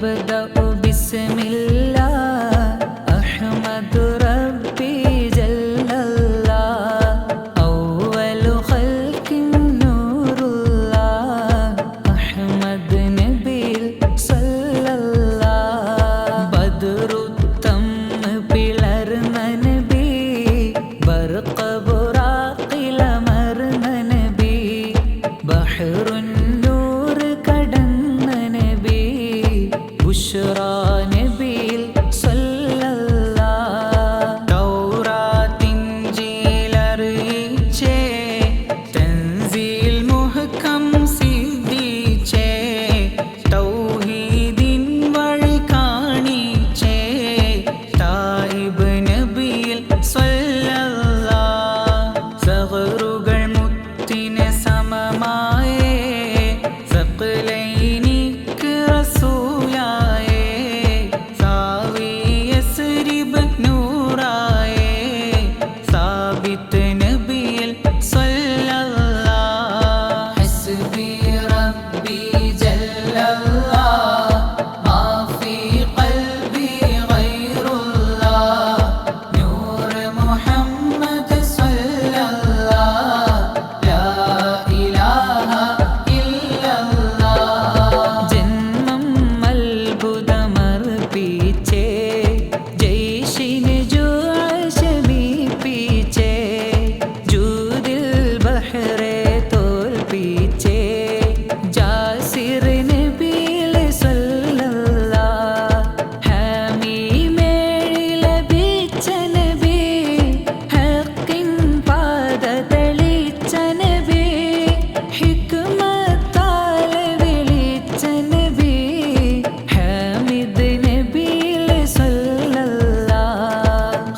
أبدأ بسم الله أحمد ربي جل الله أول خلق نور الله أحمد نبي صلى الله بدر التم പിളർന്ന നബി ബർഖ ബുറാഖിലമർന്ന നബി ബഹ്റുൻ നൂർ കടന്ന നബി ബുശ്റാ നബിയിൽ സല്ലല്ലാഹ് തൗറാത്ത് ഇൻജീൽ അറിയിച്ചേ തൻസീൽ മുഹ്കം സിദ്ധിച്ചേ തൗഹീദിൻ വഴി കാണിച്ചേ തായിബ് നബിയിൽ സല്ലല്ലാഹ് സഗറുകൾ മുത്തിനെ സമമായേ സഖലൈനിക്ക് റസൂലായേ സാവി യസ്രിബ് നൂറായേ സാബിത്ത് നബിയിൽ സല്ലല്ലാഹ് ഹസ്ബി റബ്ബി ജല്ലല്ലാഹ് മാ ഫീ ഖൽബി ഗൈറുല്ലാഹ് നൂർ മുഹമ്മദ് സല്ലല്ലാഹ് ലാ ഇലാഹ ഇല്ലല്ലാഹ് ജന്മം അത്ഭുതമർപ്പിച്ചേ ജയ്ഷിന് ജുഅശമിപ്പിച്ചേ ജൂദിൽ ബഹ്റെ തോൽപ്പിച്ചേ ജാസിർ നബിയിൽ സല്ലല്ലാഹ് ഹമീമേഴിൽ ലഭിച്ച നബി ഹഖിൻ പാത തെളിച്ച നബി ഹിക്മത്താൽ വിളിച്ച നബി ഹമീദ് നബിയിൽ സല്ലല്ലാഹ്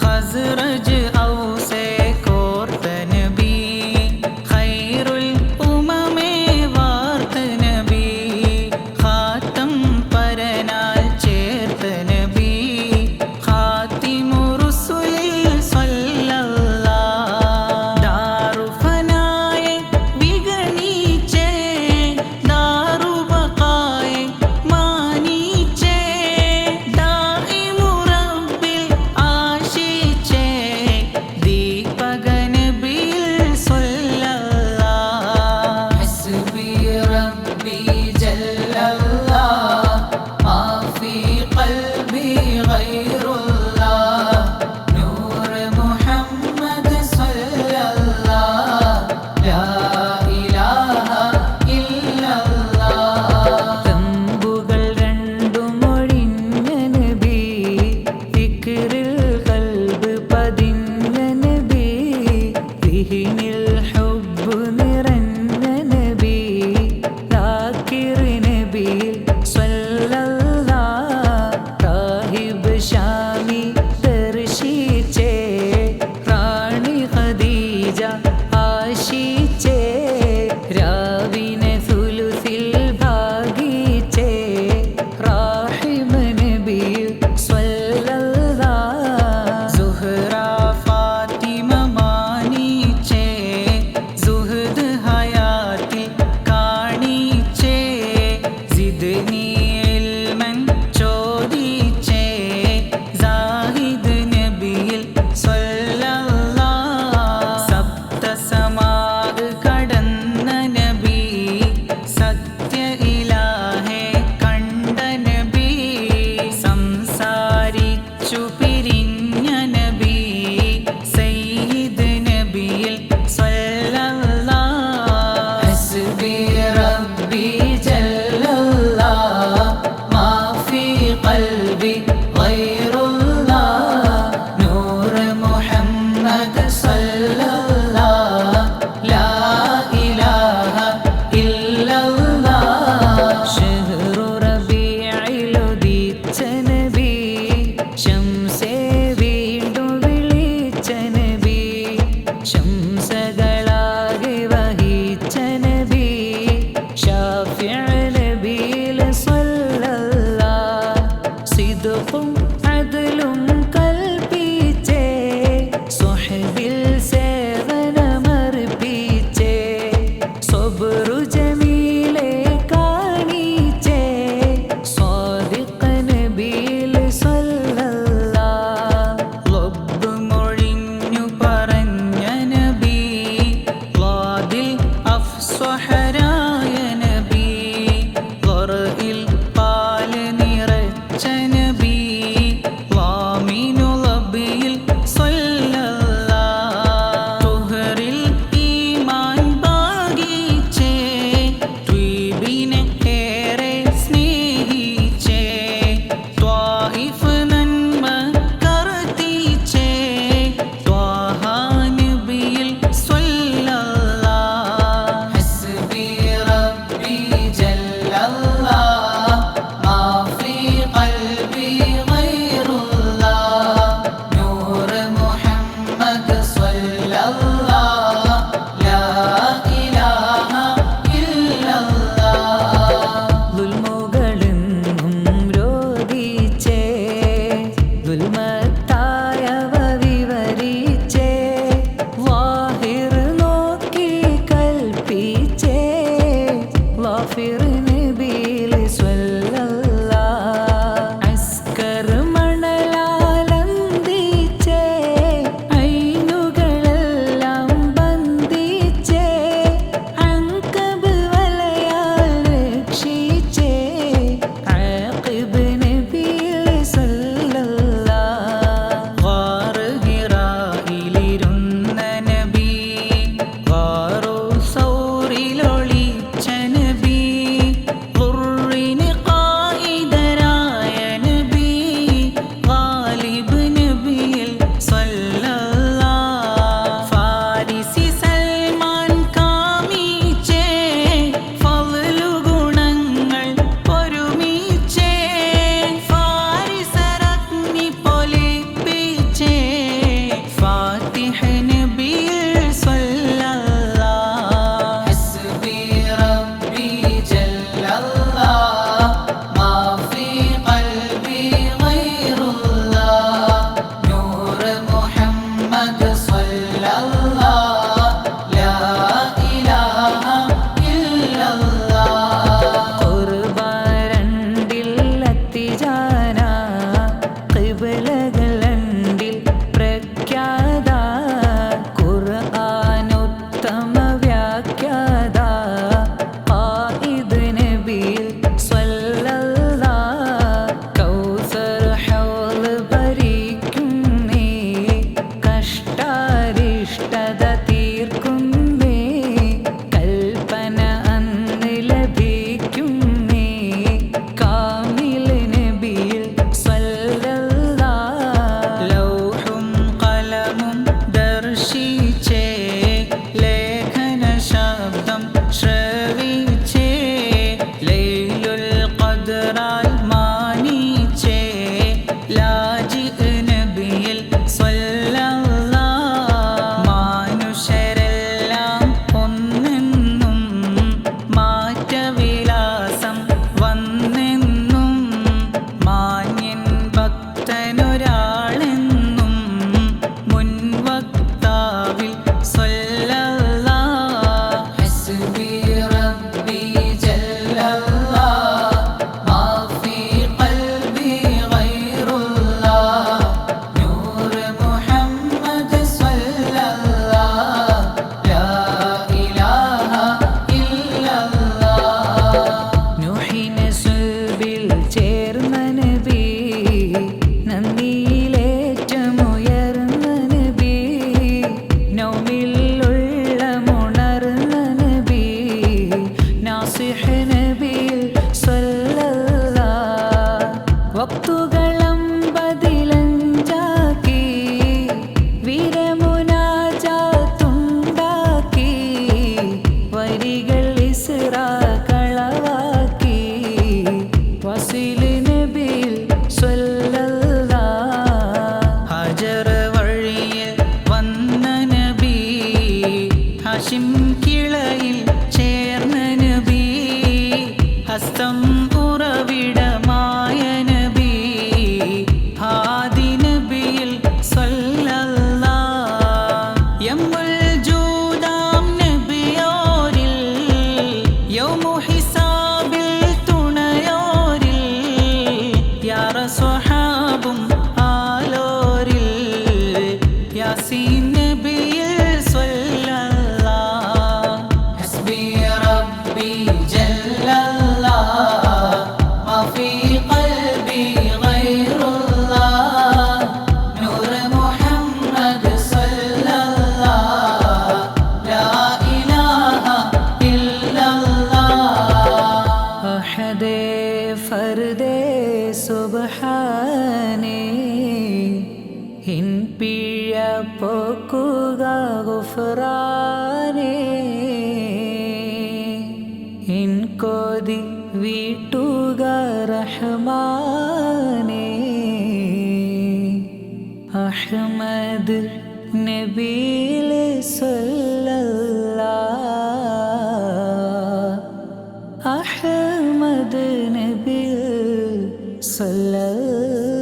ഖസ്റജ് ഔസേ കോർത്ത നബി ഖൈറുൽ ഉമമേ വാർത്ത നബി ഖാതം പരനാൽ ചേർത്ത നബി ഖാതിമു റുസുലിൽ സല്ലല്ലാഹ് ദാറുഫനായെ വിഗണിച്ചേ ദാറുബഖായെ മാനിച്ചേ ദായിമു റബ്ബിൽ ആശിച്ചേ ദീപക നബിയിൽ സല്ലല്ലാഹ് ഹസ്ബി റബ്ബി ജല്ലല്ലാഹ് മാ ഫീ ഖൽബി ഗൈറുല്ലാഹ് നൂർ മുഹമ്മദ് സല്ലല്ലാഹ് ലാ ഇലാഹ ഇല്ലല്ലാഹ് തമ്പുകൾ രണ്ടും ഒഴിഞ്ഞ നബി ദിക്റിൽ ഖൽബ് പതിഞ്ഞ നബി ദിഹിനിൽ ഹുബ്ബ് നിറഞ്ഞ നബി ദാക്കിർ നബിയിൽ സല്ലല്ലാഹ് താഹിബ് ഷാമി ദർശിച്ചേ റാണി ഖദീജ ആശിച്ചേ രാവിനെ സുലുസിൽ ഭാഗിച്ചേ റാഹിമ നബിയിൽ സല്ലല്ലാഹ് സുഹ്റ ഫാത്തിമ മാനിച്ചേ സുഹദ് ഹയാത്തിൽ കാണിച്ചേ സിദ്നി ഇൽമൻ ചോദിച്ചേ സാഹിദ് നബിയിൽ സല്ലല്ലാഹ് സപ്തസമാഗ് കടന്ന നബി സത്യ ഇലാഹെ കണ്ട നബി സംസാരിച്ചു പിരിഞ്ഞ നബി സയ്യിദ് നബിയിൽ സല്ലല്ലാഹ് ഹസ്ബി റബ്ബി ജല്ലല്ലാഹ് മാ ഫീ ഖൽബി ഗൈറുല്ലാഹ് നൂർ മുഹമ്മദ് സല്ലല്ലാഹ് ലാ ഇലാഹ ഇല്ലല്ലാഹ് ഗാഫിർ നബിയിൽ സ്വല്ലല്ലാഹ് അസ്കർ മണലാലന്തിച്ചേ ഐനുകളെല്ലാം ബന്ധിച്ചേ അൻകബ് വലയാൽ രക്ഷിച്ചേ ആഖിബ് നബിയിൽ സ്വല്ലല്ലാഹ് ഗാർ ഹിറായിലിരുന്ന നബി ഗാറു സൗറിലൊളിച്ച നബി ഖുർറിന് ഖായിദരായ നബി ഗാലിബ് നബിയിൽ സ്വല്ലല്ലാഹ് ഫാരിസി സൽമാൻ കാമിച്ചേ ഫളലു ഗുണങ്ങൾ ഒരുമിച്ചേ ഫാരിസരഗ്നി പൊലിപ്പിച്ചേ ഫാത്തിഹ് നബിയിൽ സ്വല്ലല്ലാഹ് ഹസ്ബി റബ്ബി ജല്ലല്ലാഹ് മാ ഫീ ഖൽബി ഗൈറുല്ലാഹ് നൂർ മുഹമ്മദ് സ്വല്ലല്ലാഹ് ലാ ഇലാഹ ഇല്ലല്ലാഹ് ഖുർബാരണ്ടിൽ അത്തിജാന ഖിബ്ലകൾ രണ്ടിൽ പ്രഖ്യാത ഖുർആനുത്തമ വ്യാഖ്യാത ഖായിദ് നബിയിൽ സ്വല്ലല്ലാഹ് കൗസർ ഹൗള് ഭരിക്കുന്നേ കഷ്ടാരിഷ്ടത തീർക്കുന്നേ കൽപ്പന അന്ന് ലഭിക്കുന്നേ കാമിൽ നബിയിൽ സ്വല്ലല്ലാഹ് ലൗഹും ഖലമും ദർശിച്ചേ ലേഖന ശബ്ദം ശ്രവിച്ചേ ലൈലുൽ ഖദ്റാൽ മാനിച്ചേ ലാജി നബിയിൽ സ്വല്ലല്ലാഹ് മാനുഷരെല്ലാം ഒന്നെന്നും മാറ്റവിലാസം വന്നെന്നും മാന്യൻ ഭക്തനൊരാളെന്നും മുൻവക്താവിൽ സ്വല്ലല്ലാഹ് ഹസ്ബി റബ്ബി ജല്ലല്ലാഹ് മാ ഫീ ഖൽബി ഗൈറുല്ലാഹ് നൂർ മുഹമ്മദ് സ്വല്ലല്ലാഹ് ലാ ഇലാഹ ഇല്ലല്ലാഹ് നൂഹിന് സുൽബിൽ ചേർന്ന നബി നന്ദിയിലേറ്റമുയർന്ന നബി നൗമിലുള്ള മുണർന്ന നബി നാസിഹ് നബിയിൽ സ്വല്ലല്ലാഹ് വക്തുകളമ്പതിലഞ്ചാക്കി വീരമുനാജാത്തുണ്ടാക്കി വരികൾ ഇസ്റാ കളവാക്കി വസീൽ നബിയിൽ സ്വല്ലല്ലാഹ് ഹജർ വഴിയിൽ വന്ന നബി ഹാഷിം കിളയിൽ ചേർന്ന നബി ഹസ്തം ഉറവിടമായ നബി ഹാദി നബിയിൽ സ്വല്ലല്ലാഹ് യമ്മുൽ ജൂദാം നബിയോരിൽ യൗമു ഹിസാബിൽ തുണയോരിൽ യാറ സ്വഹാബും ആലോരിൽ യാസീൻ നബിയിൽ സ്വല്ലല്ലാഹ് ഹസ്ബി റബ്ബി ജല്ലല്ലാഹ് മാ ഫീ ഖൽബി ഗൈറുല്ലാഹ് നൂർ മുഹമ്മദ് സ്വല്ലല്ലാഹ് ലാ ഇലാഹ ഇല്ലല്ലാഹ് അഹദേ ഫർദേ സുബ്ഹാനേ ഹിൻ പിഴ പോക്കുക ഗുഫ്രാനേ ഹിൻ കോതി വീട്ടുക റഹ്മാനേ അഹ്മദ് നബിയിൽ സ്വല്ലല്ലാഹ് അഹ്മദ് നബിയിൽ സ്വല്ലല്ലാഹ്